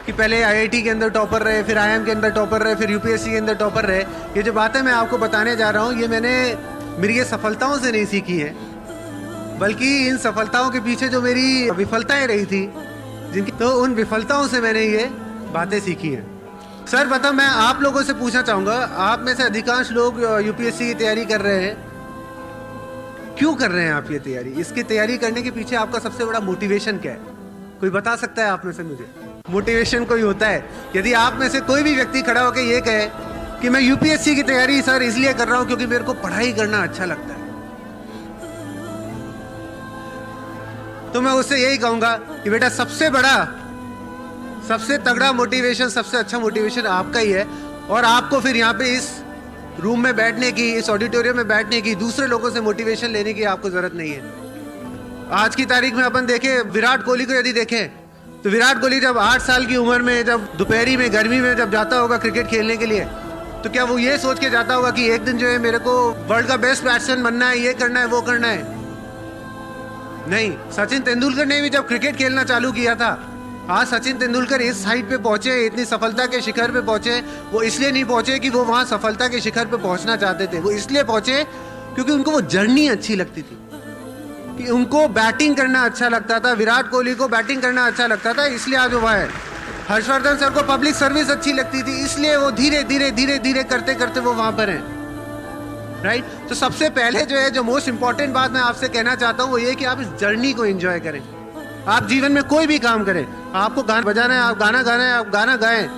कि पहले आईआईटी के अंदर टॉपर रहे, फिर आईआईएम के अंदर टॉपर रहे, फिर यूपीएससी के अंदर टॉपर रहे। ये जो बातें मैं आपको बताने जा रहा हूँ ये मैंने मेरी ये सफलताओं से नहीं सीखी है, बल्कि इन सफलताओं के पीछे जो मेरी विफलताएं रही थी जिनकी, तो उन विफलताओं से मैंने ये बातें सीखी हैं। सर पता, मैं आप लोगों से पूछना चाहूँगा, आप में से अधिकांश लोग यूपीएससी की तैयारी कर रहे हैं, क्यों कर रहे हैं आप ये तैयारी? इसकी तैयारी करने के पीछे आपका सबसे बड़ा मोटिवेशन क्या है? कोई बता सकता है आप में से मुझे? मोटिवेशन कोई होता है? यदि आप में से कोई भी व्यक्ति खड़ा होकर ये कहे कि मैं यूपीएससी की तैयारी सर इसलिए कर रहा हूं क्योंकि मेरे को पढ़ाई करना अच्छा लगता है, तो मैं उससे यही कहूंगा कि बेटा सबसे बड़ा, सबसे तगड़ा मोटिवेशन, सबसे अच्छा मोटिवेशन आपका ही है। और आपको फिर यहाँ पे इस रूम में बैठने की, इस ऑडिटोरियम में बैठने की, दूसरे लोगों से मोटिवेशन लेने की आपको जरूरत नहीं है। आज की तारीख में अपन देखें, विराट कोहली को यदि देखें तो विराट कोहली जब 8 साल की उम्र में, जब दोपहरी में, गर्मी में जब जाता होगा क्रिकेट खेलने के लिए, तो क्या वो ये सोच के जाता होगा कि एक दिन जो है मेरे को वर्ल्ड का बेस्ट बैट्समैन बनना है, ये करना है, वो करना है? नहीं। सचिन तेंदुलकर ने भी जब क्रिकेट खेलना चालू किया था, आज सचिन तेंदुलकर इस हाइट पे पहुंचे, इतनी सफलता के शिखर पे पहुंचे, वो इसलिए नहीं पहुंचे कि वो वहां सफलता के शिखर पे पहुंचना चाहते थे, वो इसलिए पहुंचे क्योंकि उनको वो जर्नी अच्छी लगती थी, कि उनको बैटिंग करना अच्छा लगता था। विराट कोहली को बैटिंग करना अच्छा लगता था, इसलिए आज वो वहाँ है। हर्षवर्धन सर को पब्लिक सर्विस अच्छी लगती थी, इसलिए वो धीरे धीरे धीरे धीरे करते करते वो वहां पर हैं। राइट? तो सबसे पहले जो है, जो मोस्ट इंपॉर्टेंट बात मैं आपसे कहना चाहता हूँ वो ये कि आप इस जर्नी को एंजॉय करें। आप जीवन में कोई भी काम करें, आपको गाना बजाना है, आप गाना गाना है, आप गाना गाएं,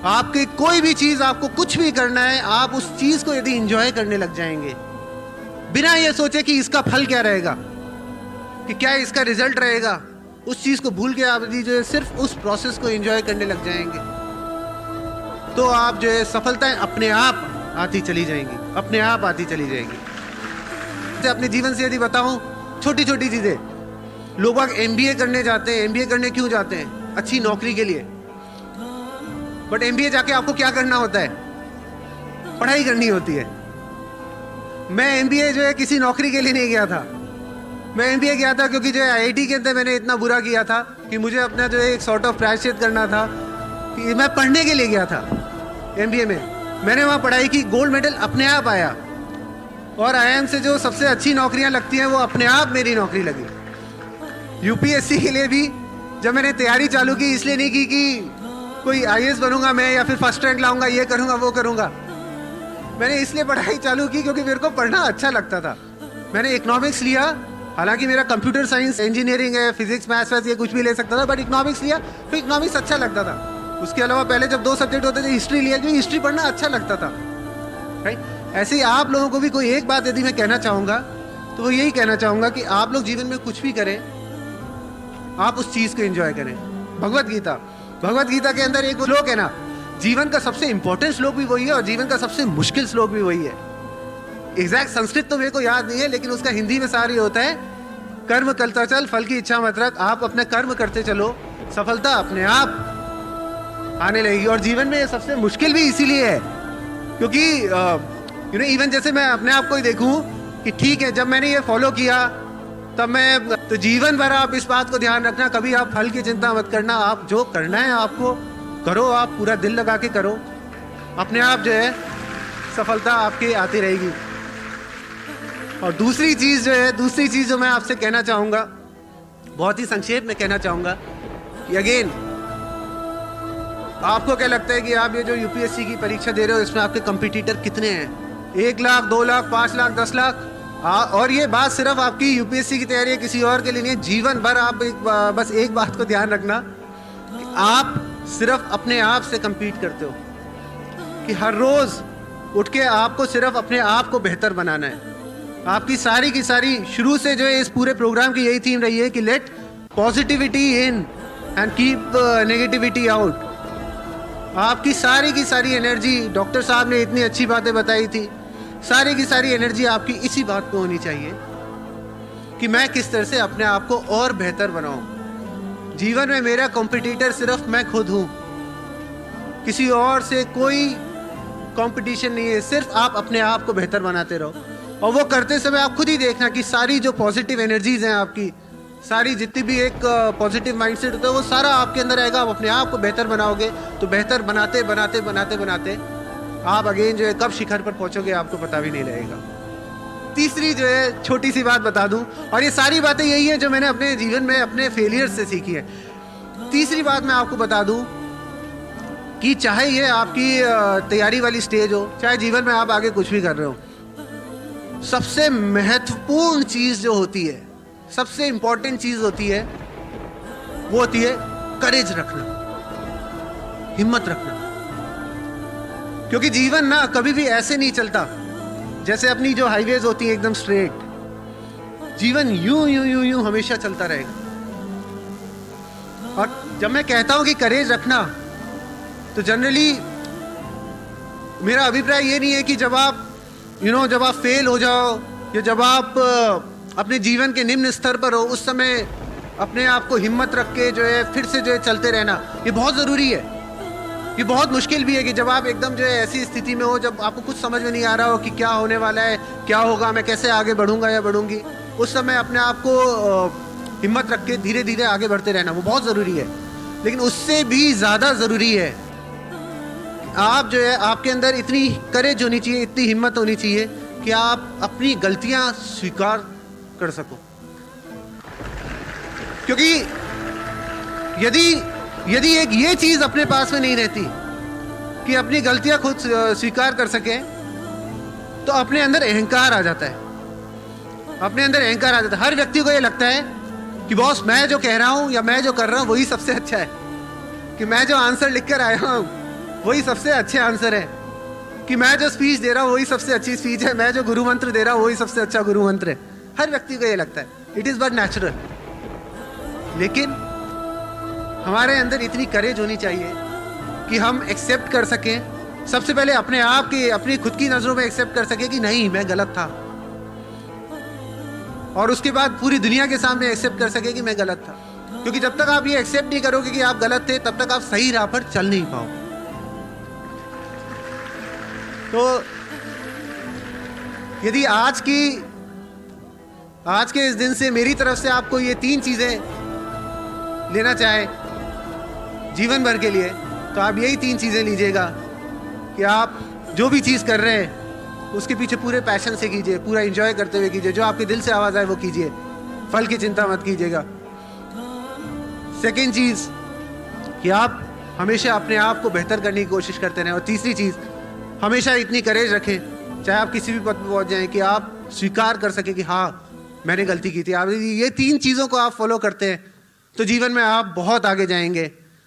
आपकी कोई भी चीज, आपको कुछ भी करना है, आप उस चीज को यदि एंजॉय करने लग जाएंगे, बिना ये सोचे कि इसका फल क्या रहेगा, कि क्या इसका रिजल्ट रहेगा, उस चीज को भूल के आप यदि जो है सिर्फ उस प्रोसेस को एंजॉय करने लग जाएंगे, तो आप जो है सफलताएं अपने आप आती चली जाएंगी, अपने आप आती चली जाएंगी। अपने जीवन से यदि बताऊं, छोटी छोटी चीजें, लोग एमबीए करने जाते हैं। एमबीए करने क्यों जाते हैं? अच्छी नौकरी के लिए। बट एमबीए जाके आपको क्या करना होता है? पढ़ाई करनी होती है। मैं एमबीए जो है किसी नौकरी के लिए नहीं गया था, मैं एमबीए गया था क्योंकि जो है आईआईटी के अंदर मैंने इतना बुरा किया था कि मुझे अपना जो है एक सॉर्ट ऑफ प्रायश्चित करना था, कि मैं पढ़ने के लिए गया था एमबीए में। मैंने वहाँ पढ़ाई की, गोल्ड मेडल अपने आप आया, और आईआईएम से जो सबसे अच्छी नौकरियाँ लगती हैं वो अपने आप मेरी नौकरी लगी। यूपीएससी के लिए भी जब मैंने तैयारी चालू की, इसलिए नहीं की कि कोई आईएएस बनूंगा मैं या फिर फर्स्ट रैंक लाऊंगा, ये करूंगा वो करूंगा। मैंने इसलिए पढ़ाई चालू की क्योंकि मेरे को पढ़ना अच्छा लगता था। मैंने इकोनॉमिक्स लिया, हालांकि मेरा कंप्यूटर साइंस, इंजीनियरिंग है, फिजिक्स, मैथ्स ये कुछ भी ले सकता था, बट इकोनॉमिक्स लिया, फिर इकोनॉमिक्स अच्छा लगता था। उसके अलावा पहले जब 2 सब्जेक्ट होते थे, हिस्ट्री लिया क्योंकि हिस्ट्री पढ़ना अच्छा लगता था। राइट? ऐसे ही आप लोगों को भी कोई एक बात यदि मैं कहना चाहूँगा तो वो यही कहना चाहूँगा कि आप लोग जीवन में कुछ भी करें, आप उस चीज़ को एंजॉय करें। भगवत गीता के अंदर एक श्लोक है ना, जीवन का सबसे इंपॉर्टेंट श्लोक भी वही है और जीवन का सबसे मुश्किल श्लोक भी वही है। एग्जैक्ट संस्कृत तो मेरे को याद नहीं है, लेकिन उसका हिंदी में सारी होता है, कर्म करता चल, फल की इच्छा मत रख। आप अपने कर्म करते चलो, सफलता अपने आप आने लगेगी। और जीवन में ये सबसे मुश्किल भी इसीलिए है क्योंकि इवन जैसे मैं अपने आप को ही देखूं कि ठीक है, जब मैंने ये फॉलो किया तब मैं, तो जीवन भर आप इस बात को ध्यान रखना, कभी आप फल की चिंता मत करना। आप जो करना है आपको करो, आप पूरा दिल लगा के करो, अपने आप जो है सफलता आपकी आती रहेगी। और दूसरी चीज जो मैं आपसे कहना चाहूंगा, बहुत ही संक्षेप में कहना चाहूंगा कि अगेन, आपको क्या लगता है कि आप ये जो यूपीएससी की परीक्षा दे रहे हो, इसमें आपके कंपटीटर कितने हैं? 1 लाख, 2 लाख, 5 लाख, 10 लाख? और ये बात सिर्फ आपकी यूपीएससी की तैयारी है, किसी और के लिए नहीं है। जीवन भर आप बस एक बात को ध्यान रखना कि आप सिर्फ अपने आप से compete करते हो, कि हर रोज उठ के आपको सिर्फ अपने आप को बेहतर बनाना है। आपकी सारी की सारी, शुरू से जो है इस पूरे प्रोग्राम की यही थीम रही है कि let positivity in and keep negativity out. आपकी सारी की सारी एनर्जी, डॉक्टर साहब ने इतनी अच्छी बातें बताई थी, सारी की सारी एनर्जी आपकी इसी बात पे होनी चाहिए कि मैं किस तरह से अपने आप को और बेहतर बनाऊं। जीवन में मेरा कॉम्पिटिटर सिर्फ मैं खुद हूं, किसी और से कोई कंपटीशन नहीं है। सिर्फ आप अपने आप को बेहतर बनाते रहो, और वो करते समय आप खुद ही देखना कि सारी जो पॉजिटिव एनर्जीज हैं आपकी, सारी जितनी भी एक पॉजिटिव माइंडसेट होता है वो सारा आपके अंदर आएगा। आप अपने आप को बेहतर बनाओगे, तो बेहतर बनाते बनाते बनाते बनाते आप अगेन जो है कब शिखर पर पहुंचोगे आपको पता भी नहीं लगेगा। तीसरी जो है छोटी सी बात बता दूं, और ये सारी बातें यही है जो मैंने अपने जीवन में अपने फेलियर से सीखी है। तीसरी बात मैं आपको बता दूं कि चाहे ये आपकी तैयारी वाली स्टेज हो, चाहे जीवन में आप आगे कुछ भी कर रहे हो, सबसे महत्वपूर्ण चीज जो होती है, सबसे इंपॉर्टेंट चीज होती है, वो होती है करेज रखना, हिम्मत रखना। क्योंकि जीवन ना कभी भी ऐसे नहीं चलता जैसे अपनी जो हाईवेज होती है एकदम स्ट्रेट। जीवन यूं यूं यूं यूं हमेशा चलता रहेगा। और जब मैं कहता हूं कि करेज रखना, तो जनरली मेरा अभिप्राय ये नहीं है कि जब आप जब आप फेल हो जाओ या जब आप अपने जीवन के निम्न स्तर पर हो, उस समय अपने आप को हिम्मत रख के जो है फिर से जो है चलते रहना, ये बहुत ज़रूरी है। ये बहुत मुश्किल भी है कि जब आप एकदम जो है ऐसी स्थिति में हो, जब आपको कुछ समझ में नहीं आ रहा हो कि क्या होने वाला है, क्या होगा, मैं कैसे आगे बढ़ूंगा या बढ़ूंगी, उस समय अपने आप को हिम्मत रख के धीरे धीरे आगे बढ़ते रहना, वो बहुत ज़रूरी है। लेकिन उससे भी ज़्यादा ज़रूरी है आप जो है आपके अंदर इतनी करेज होनी चाहिए, इतनी हिम्मत होनी चाहिए कि आप अपनी गलतियां स्वीकार कर सको। क्योंकि यदि एक ये चीज अपने पास में नहीं रहती कि अपनी गलतियां खुद स्वीकार कर सके, तो अपने अंदर अहंकार आ जाता है। अपने अंदर अहंकार आ जाता है। हर व्यक्ति को ये लगता है कि बॉस मैं जो कह रहा हूं या मैं जो कर रहा हूं वही सबसे अच्छा है, कि मैं जो आंसर लिख कर आया हूं वही सबसे अच्छे आंसर है, कि मैं जो स्पीच दे रहा हूं वही सबसे अच्छी स्पीच है, मैं जो गुरु मंत्र दे रहा हूं वही सबसे अच्छा गुरु मंत्र है। हर व्यक्ति को ये लगता है। It is but natural. लेकिन हमारे अंदर इतनी करेज होनी चाहिए कि हम एक्सेप्ट कर सकें, सबसे पहले अपने आप की, अपनी खुद की नजरों में एक्सेप्ट कर सकें कि नहीं मैं गलत था, और उसके बाद पूरी दुनिया के सामने एक्सेप्ट कर सके कि मैं गलत था। क्योंकि जब तक आप ये एक्सेप्ट नहीं करोगे कि आप गलत थे, तब तक आप सही राह पर चल नहीं पाओगे। तो यदि आज के इस दिन से मेरी तरफ से आपको ये 3 चीजें लेना चाहे जीवन भर के लिए, तो आप यही 3 चीजें लीजिएगा कि आप जो भी चीज कर रहे हैं उसके पीछे पूरे पैशन से कीजिए, पूरा एंजॉय करते हुए कीजिए, जो आपके दिल से आवाज आए वो कीजिए, फल की चिंता मत कीजिएगा। सेकेंड चीज कि आप हमेशा अपने आप को बेहतर करने की कोशिश करते रहें। और तीसरी चीज, हमेशा इतनी करेज रखें चाहे आप किसी भी पद पर पहुंच जाएं कि आप स्वीकार कर सके कि हाँ मैंने गलती की थी। आप ये 3 चीजों को आप फॉलो करते हैं तो जीवन में आप बहुत आगे जाएंगे।